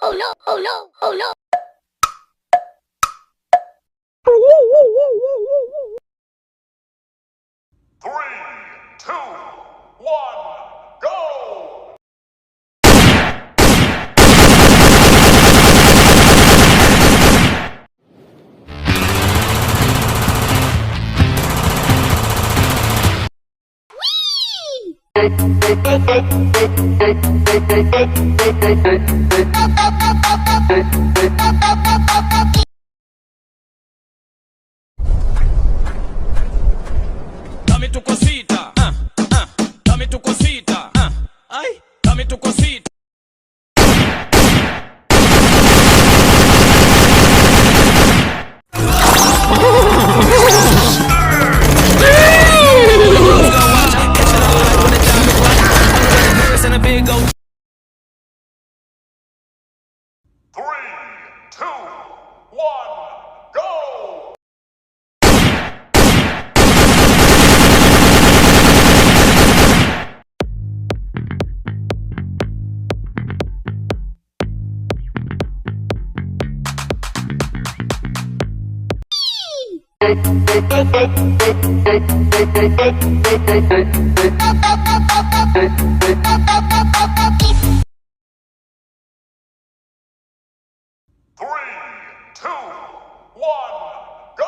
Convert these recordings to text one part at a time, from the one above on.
Oh no, oh no, oh no. 3, 2, 1, go! Dame tu cosita, dame tu cosita, ay, dame tu cosita. And a big old 3, 2, 1, go! Three, two, one, go!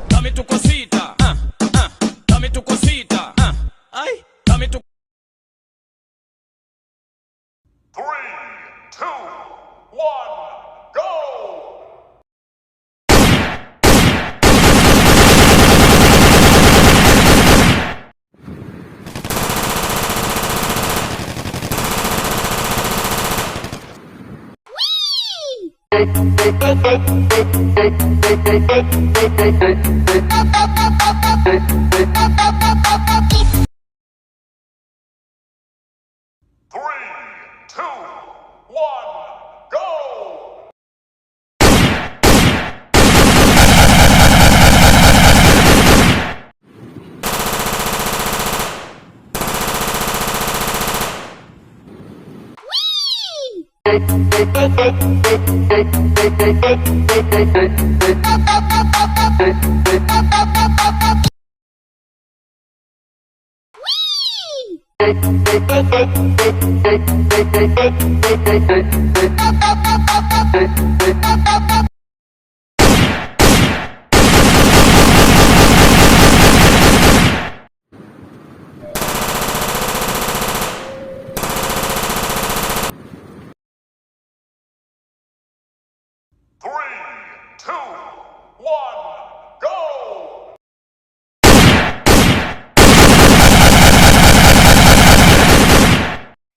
Dame tu cosita, dame tu cosita, ay, dame tu. 3, 2, 1, go! Three, two, one, go! Three, two, one, go!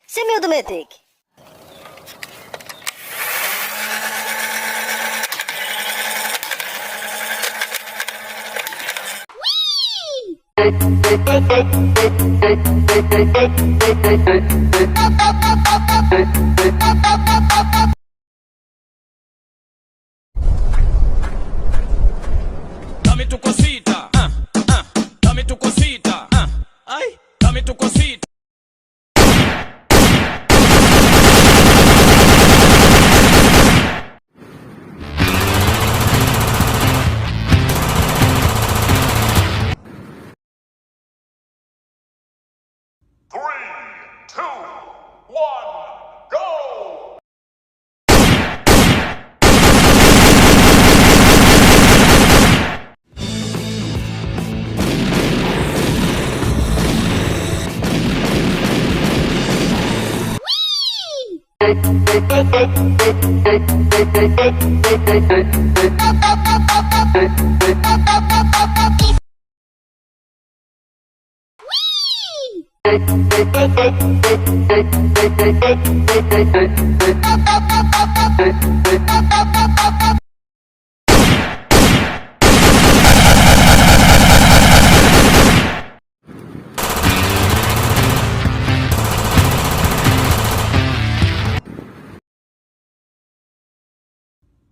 Semi-automatic. Dame tu cosita, dame tu cosita, ay, dame tu cosita.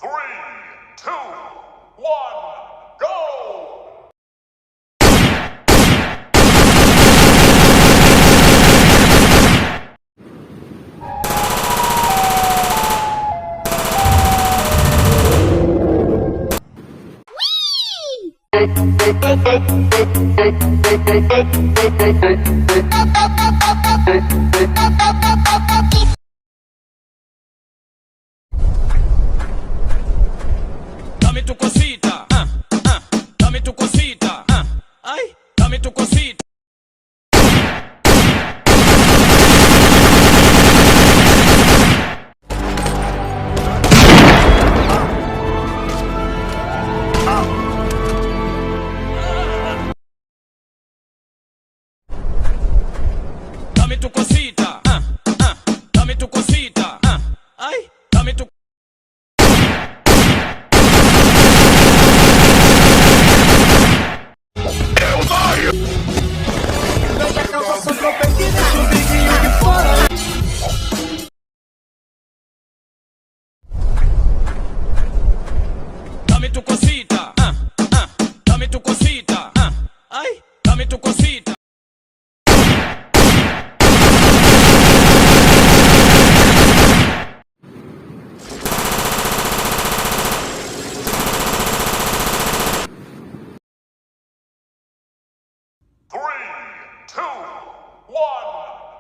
Three, two, one, go! Dame tu cosita, dame tu cosita, ay, dame tu cosita. Dame tu cosita, dame tu cosita, ay, dame tu. Dame tu cosita, dame tu cosita, ay, dame tu cosita. Three, two, one,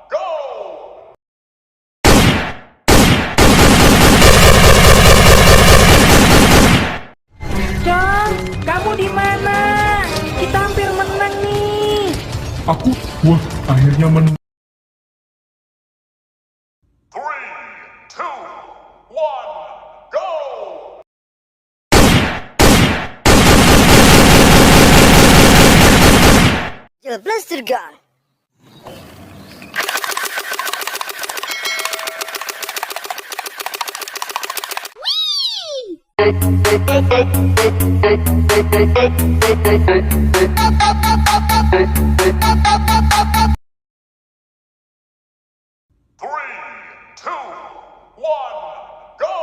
go! John, kamu di mana? Kita hampir menang nih. Wah, akhirnya menang. Three, two, one, go! Your blaster gun. Three, two, one, go!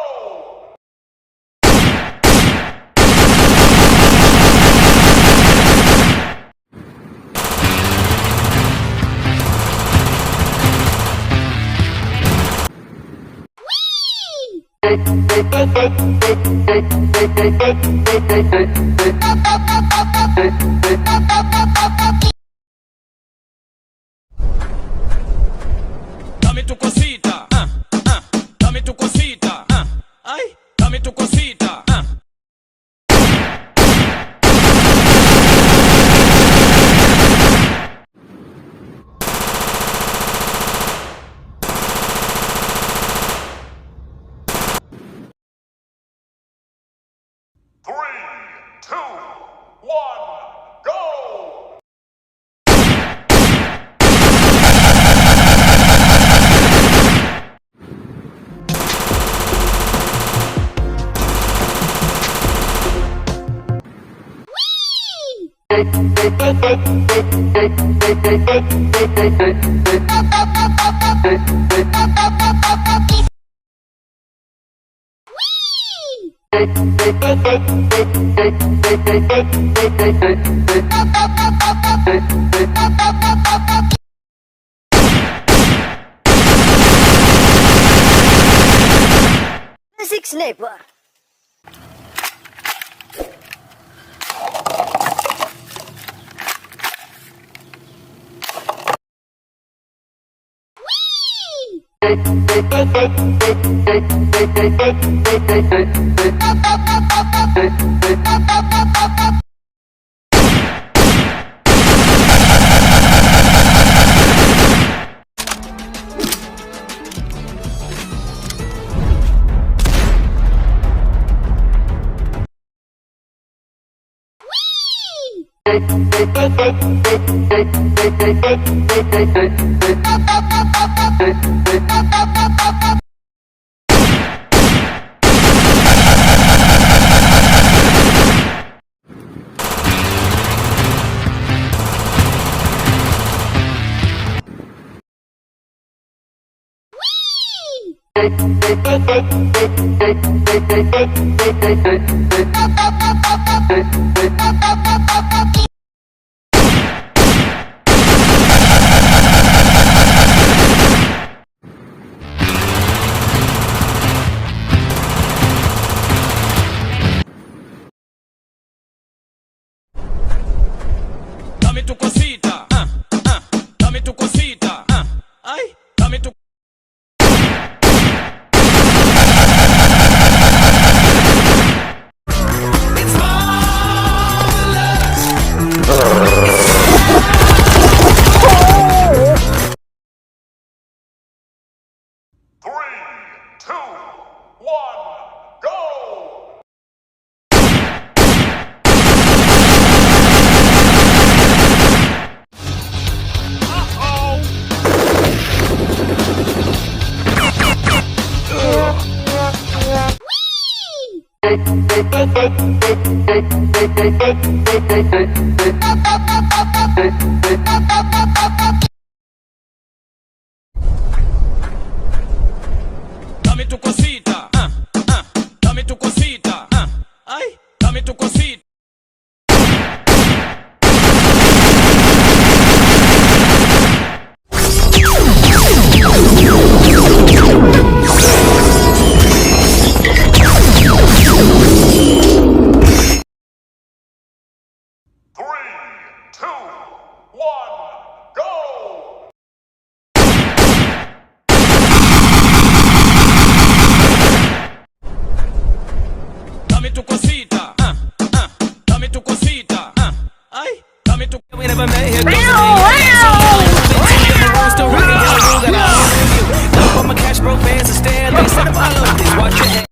Dame tu cosita, dame tu cosita, ay, dame tu cosita. Three, two, one, go! Jurassic sniper. Dame tu cosita, dame tu cosita, ay, dame tu. Three, two, one, go! Dame tu cosita, dame tu cosita, ay, dame tu cosita. Three, two, one, go! Dame tu cosita, dame tu cosita, ay, dame tu. We never met here. My cash broke fans and stand. They said I love this. Watch your head.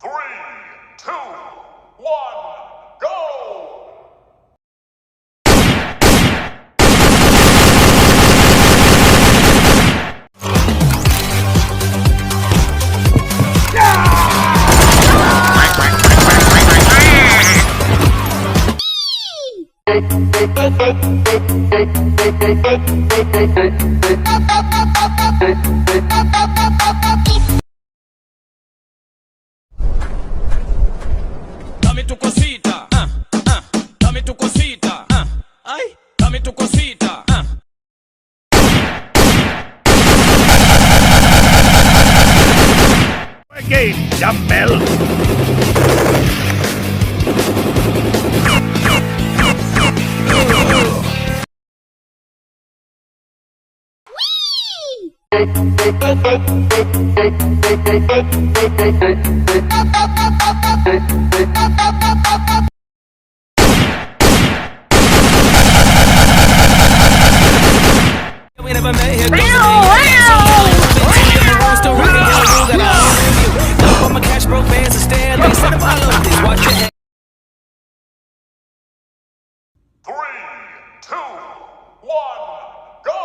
Three, two, one, go! Dame tu cosita, dame tu cosita, ay, dame tu cosita, Again, dumbbell! we never met here. My cash broke fans and stand. They said I love this. Watch your head. Three, two, one, go!